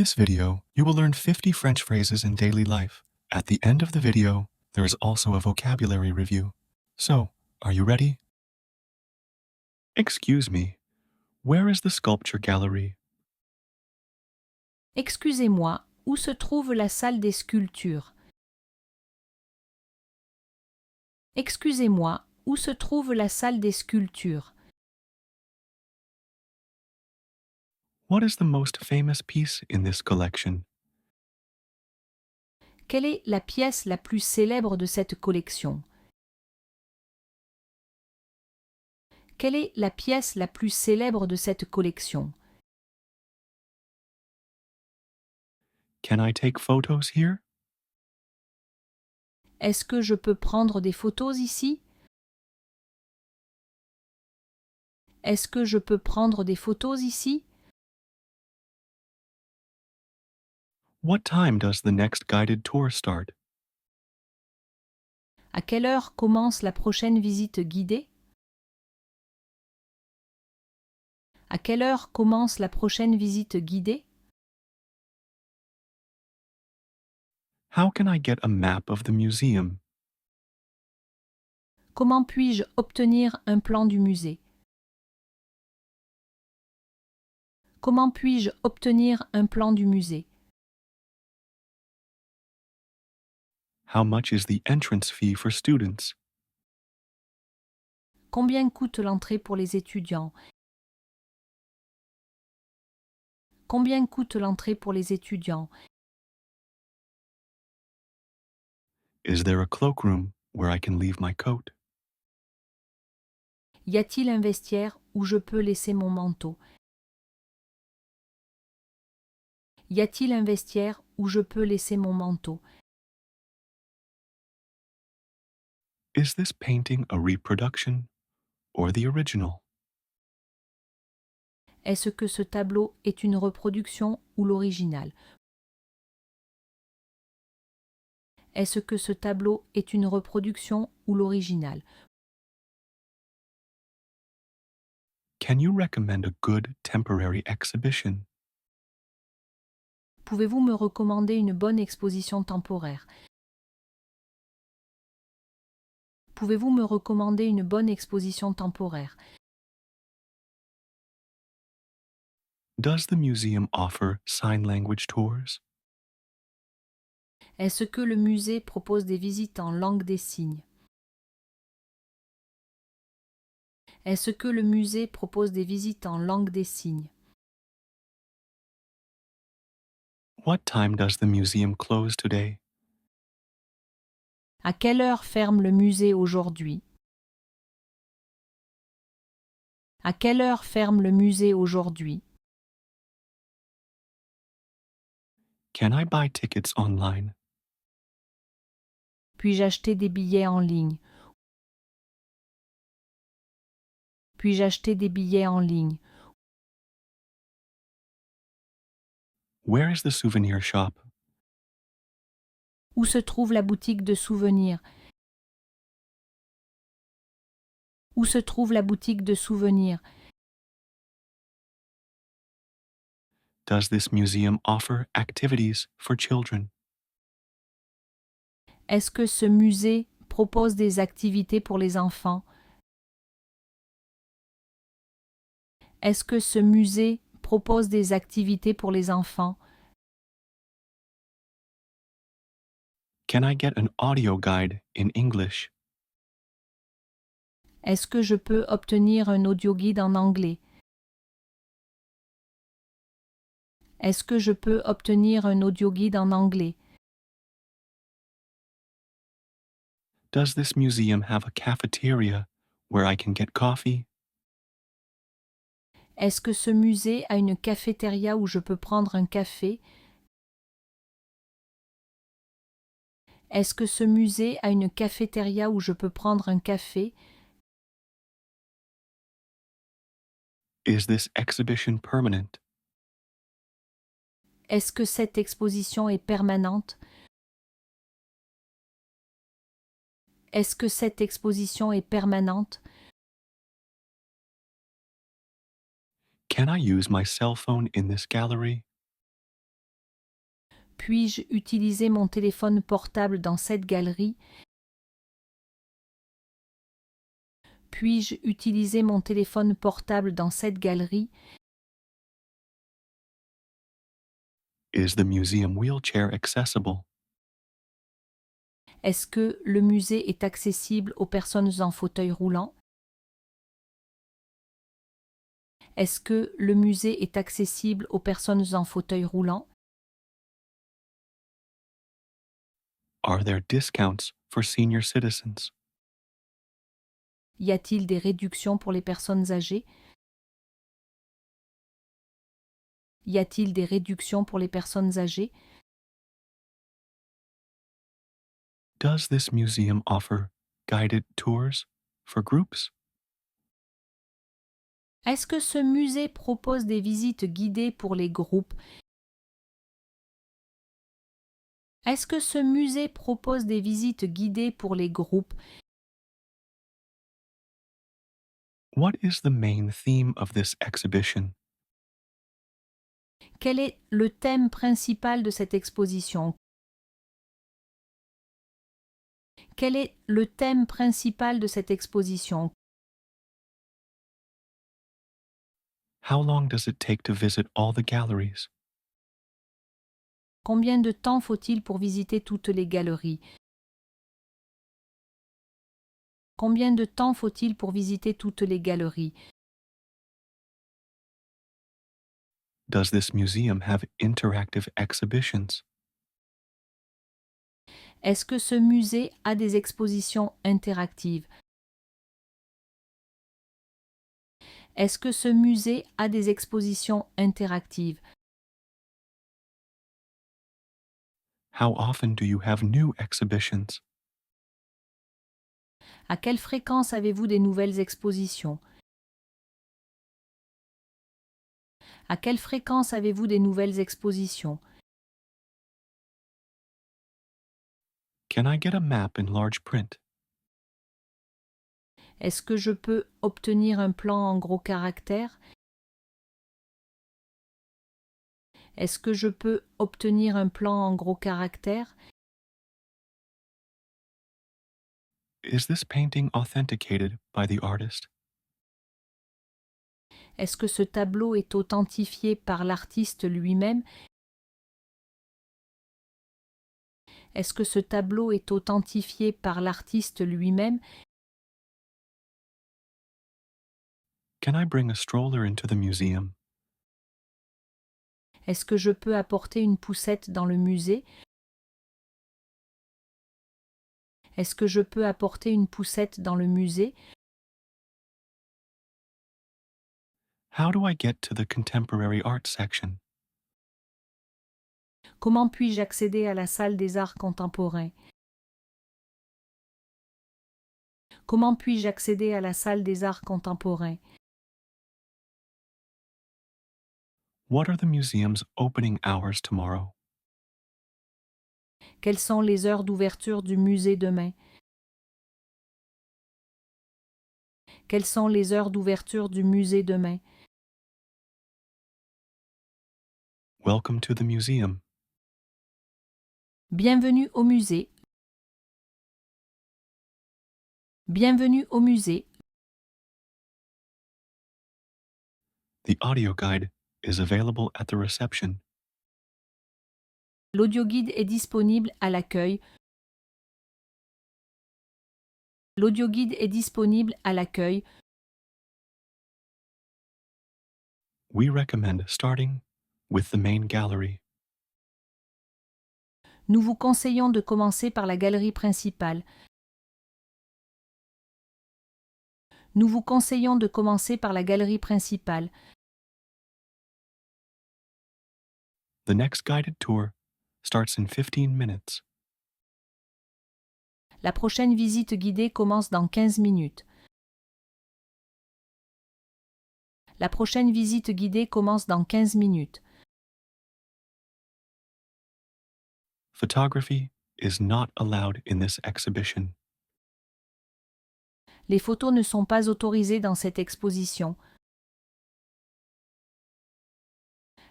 this video, you will learn 50 French phrases in daily life. At the end of the video, there is also a vocabulary review. So, are you ready? Excuse me, where is the sculpture gallery? Excusez-moi, où se trouve la salle des sculptures? Excusez-moi, où se trouve la salle des sculptures? What is the most famous piece in this collection? Quelle est la pièce la plus célèbre de cette collection? Quelle est la pièce la plus célèbre de cette collection? Can I take photos here? Est-ce que je peux prendre des photos ici? Est-ce que je peux prendre des photos ici? What time does the next guided tour start? À quelle heure commence la prochaine visite guidée? À quelle heure commence la prochaine visite guidée? How can I get a map of the museum? Comment puis-je obtenir un plan du musée? Comment puis-je obtenir un plan du musée? How much is the entrance fee for students? Combien coûte l'entrée pour les étudiants? Combien coûte l'entrée pour les étudiants? Is there a cloakroom where I can leave my coat? Y a-t-il un vestiaire où je peux laisser mon manteau? Y a-t-il un vestiaire où je peux laisser mon manteau? Is this painting a reproduction or the original? Est-ce que ce tableau est une reproduction ou l'original? Est-ce que ce tableau est une reproduction ou l'original? Can you recommend a good temporary exhibition? Pouvez-vous me recommander une bonne exposition temporaire? Pouvez-vous me recommander une bonne exposition temporaire? Does the museum offer sign language tours? Est-ce que le musée propose des visites en langue des signes? Est-ce que le musée propose des visites en langue des signes? What time does the museum close today? À quelle heure ferme le musée aujourd'hui? À quelle heure ferme le musée aujourd'hui? Can I buy tickets online? Puis-je acheter des billets en ligne? Puis-je acheter des billets en ligne? Where is the souvenir shop? Où se trouve la boutique de souvenirs? Où se trouve la boutique de souvenirs? Does this museum offer activities for children? Est-ce que ce musée propose des activités pour les enfants? Est-ce que ce musée propose des activités pour les enfants? Can I get an audio guide in English? Est-ce que je peux obtenir un audioguide en anglais? Est-ce que je peux obtenir un audioguide en anglais? Does this museum have a cafeteria where I can get coffee? Est-ce que ce musée a une cafétéria où je peux prendre un café? Est-ce que ce musée a une cafétéria où je peux prendre un café? Is this exhibition permanent? Est-ce que cette exposition est permanente? Est-ce que cette exposition est permanente? Can I use my cell phone in this gallery? Puis-je utiliser mon téléphone portable dans cette galerie? Puis-je utiliser mon téléphone portable dans cette galerie? Is the museum wheelchair accessible? Est-ce que le musée est accessible aux personnes en fauteuil roulant? Est-ce que le musée est accessible aux personnes en fauteuil roulant? Are there discounts for senior citizens? Y a-t-il des réductions pour les personnes âgées? Y a-t-il des réductions pour les personnes âgées? Does this museum offer guided tours for groups? Est-ce que ce musée propose des visites guidées pour les groupes? Est-ce que ce musée propose des visites guidées pour les groupes? What is the main theme of this exhibition? Quel est le thème principal de cette exposition? Quel est le thème principal de cette exposition? How long does it take to visit all the galleries? Combien de temps faut-il pour visiter toutes les galeries? Combien de temps faut-il pour visiter toutes les galeries? Does this museum have interactive exhibitions? Est-ce que ce musée a des expositions interactives? Est-ce que ce musée a des expositions interactives? How often do you have new exhibitions? À quelle fréquence avez-vous des nouvelles expositions? À quelle fréquence avez-vous des nouvelles expositions? Can I get a map in large print? Est-ce que je peux obtenir un plan en gros caractères? Est-ce que je peux obtenir un plan en gros caractères? Is this painting authenticated by the artist? Est-ce que ce tableau est authentifié par l'artiste lui-même? Est-ce que ce tableau est authentifié par l'artiste lui-même? Can I bring a stroller into the museum? Est-ce que je peux apporter une poussette dans le musée? Est-ce que je peux apporter une poussette dans le musée? How do I get to the contemporary art section? Comment puis-je accéder à la salle des arts contemporains? Comment puis-je accéder à la salle des arts contemporains? What are the museum's opening hours tomorrow? Quelles sont les heures d'ouverture du musée demain? Quelles sont les heures d'ouverture du musée demain? Welcome to the museum. Bienvenue au musée. Bienvenue au musée. The audio guide is available at the reception. L'audioguide est disponible à l'accueil. L'audioguide est disponible à l'accueil. We recommend starting with the main gallery. Nous vous conseillons de commencer par la galerie principale. Nous vous conseillons de commencer par la galerie principale. The next guided tour starts in 15 minutes. La prochaine visite guidée commence dans 15 minutes. La prochaine visite guidée commence dans 15 minutes. Photography is not allowed in this exhibition. Les photos ne sont pas autorisées dans cette exposition.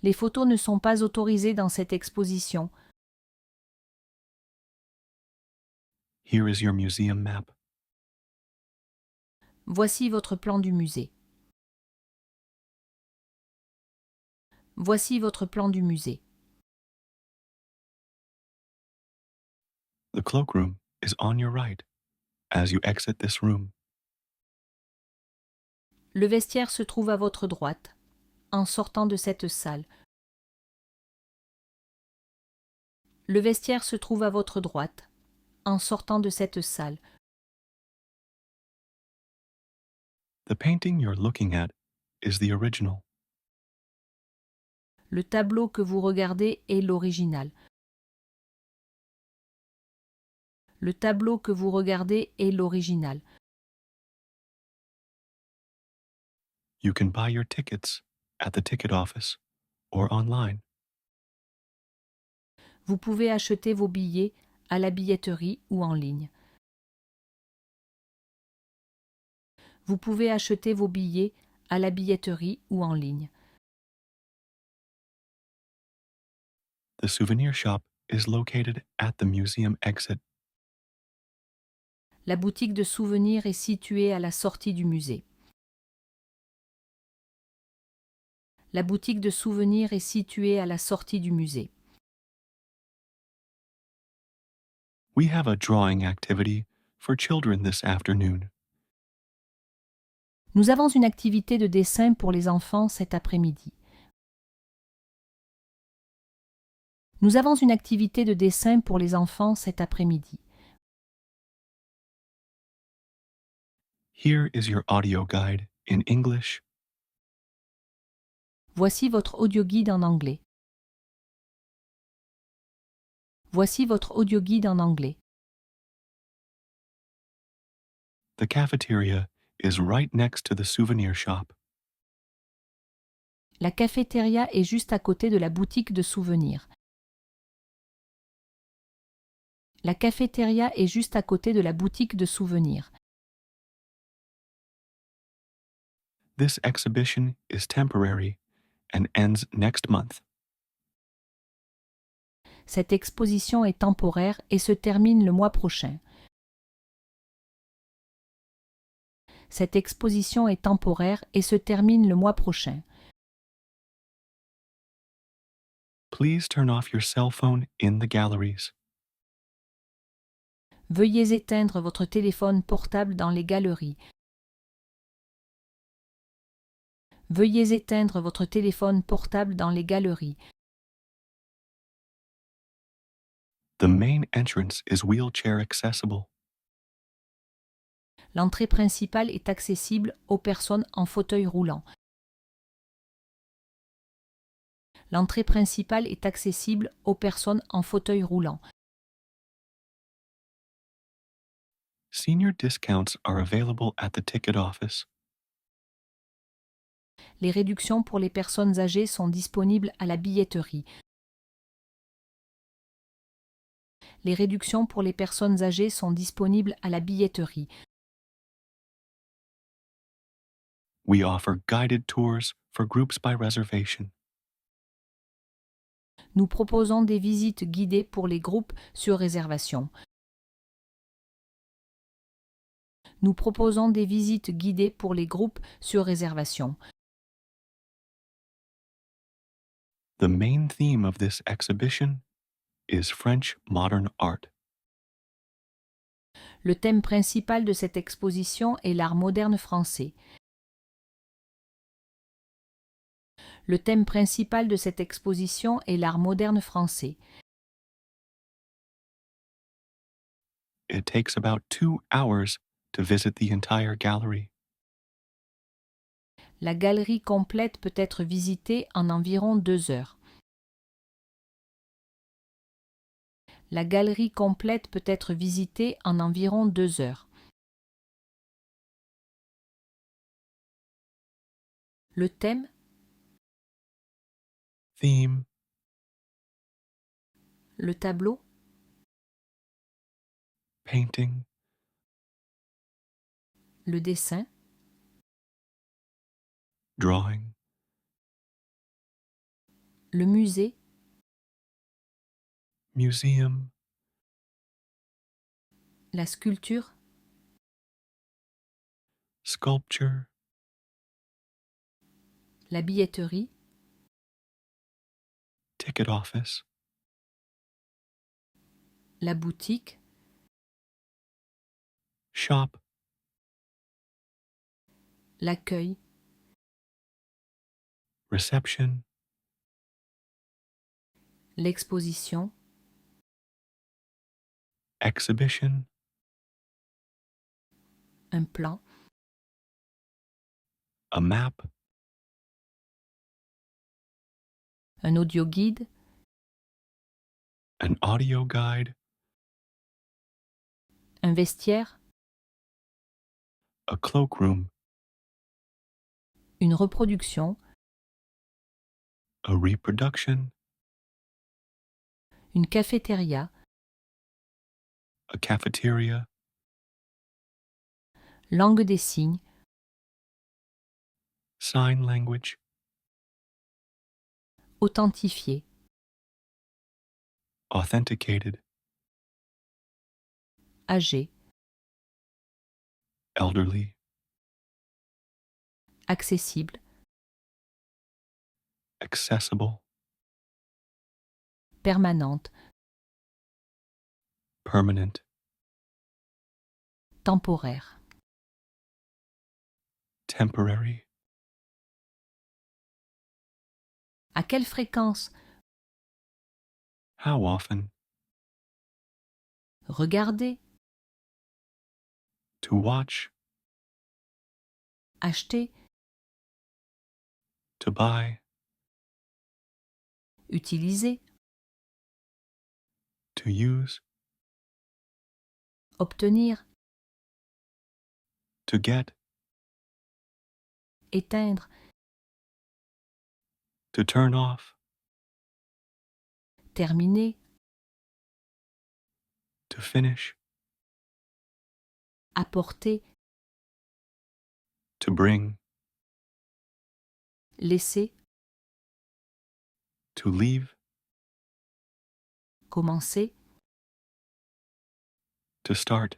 Les photos ne sont pas autorisées dans cette exposition. Here is your museum map. Voici votre plan du musée. Voici votre plan du musée. The cloakroom is on your right as you exit this room. Le vestiaire se trouve à votre droite, en sortant de cette salle. Le vestiaire se trouve à votre droite, en sortant de cette salle. The painting you're looking at is the original. Le tableau que vous regardez est l'original. Le tableau que vous regardez est l'original. You can buy your tickets at the ticket office or online. Vous pouvez acheter vos billets à la billetterie ou en ligne. Vous pouvez acheter vos billets à la billetterie ou en ligne. The souvenir shop is located at the museum exit. La boutique de souvenirs est située à la sortie du musée. La boutique de souvenirs est située à la sortie du musée. We have a drawing activity for children this afternoon. Nous avons une activité de dessin pour les enfants cet après-midi. Nous avons une activité de dessin pour les enfants cet après-midi. Here is your audio guide in English. Voici votre audioguide en anglais. Voici votre audioguide en anglais. The cafeteria is right next to the souvenir shop. La cafétéria est juste à côté de la boutique de souvenirs. La cafétéria est juste à côté de la boutique de souvenirs. This exhibition is temporary and ends next month. Cette exposition est temporaire et se termine le mois prochain. Cette exposition est temporaire et se termine le mois prochain. Please turn off your cell phone in the galleries. Veuillez éteindre votre téléphone portable dans les galeries. Veuillez éteindre votre téléphone portable dans les galeries. The main entrance is wheelchair accessible. L'entrée principale est accessible aux personnes en fauteuil roulant. L'entrée principale est accessible aux personnes en fauteuil roulant. Senior discounts are available at the ticket office. Les réductions pour les personnes âgées sont disponibles à la billetterie. Les réductions pour les personnes âgées sont disponibles à la billetterie. We offer guided tours for groups by reservation. Nous proposons des visites guidées pour les groupes sur réservation. Nous proposons des visites guidées pour les groupes sur réservation. The main theme of this exhibition is French modern art. Le thème principal de cette exposition est l'art moderne français. Le thème principal de cette exposition est l'art moderne français. It takes about 2 hours to visit the entire gallery. La galerie complète peut être visitée en environ 2 heures. La galerie complète peut être visitée en environ 2 heures. Le thème, Theme, le tableau, painting, le dessin, drawing, le musée, museum, La sculpture. Sculpture. La billetterie. Ticket office. La boutique. Shop. L'accueil. Reception. L'exposition. Exhibition. Un plan. A map. Un audioguide. An audio guide. Un vestiaire. A cloakroom. Une reproduction. A reproduction. Une cafétéria. A cafeteria. Langue des signes. Sign language. Authentifié. Authenticated. Âgé. Elderly. Accessible. Accessible. Permanente. Permanent. Temporaire. Temporary. À quelle fréquence? How often? Regarder. To watch. Acheter. To buy. Utiliser. To use. Obtenir. To get. Éteindre. To turn off. Terminer. To finish. Apporter. To bring. Laisser. To leave. Commencer. To start.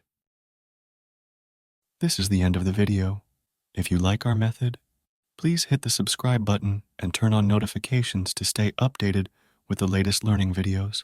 This is the end of the video. If you like our method, please hit the subscribe button and turn on notifications to stay updated with the latest learning videos.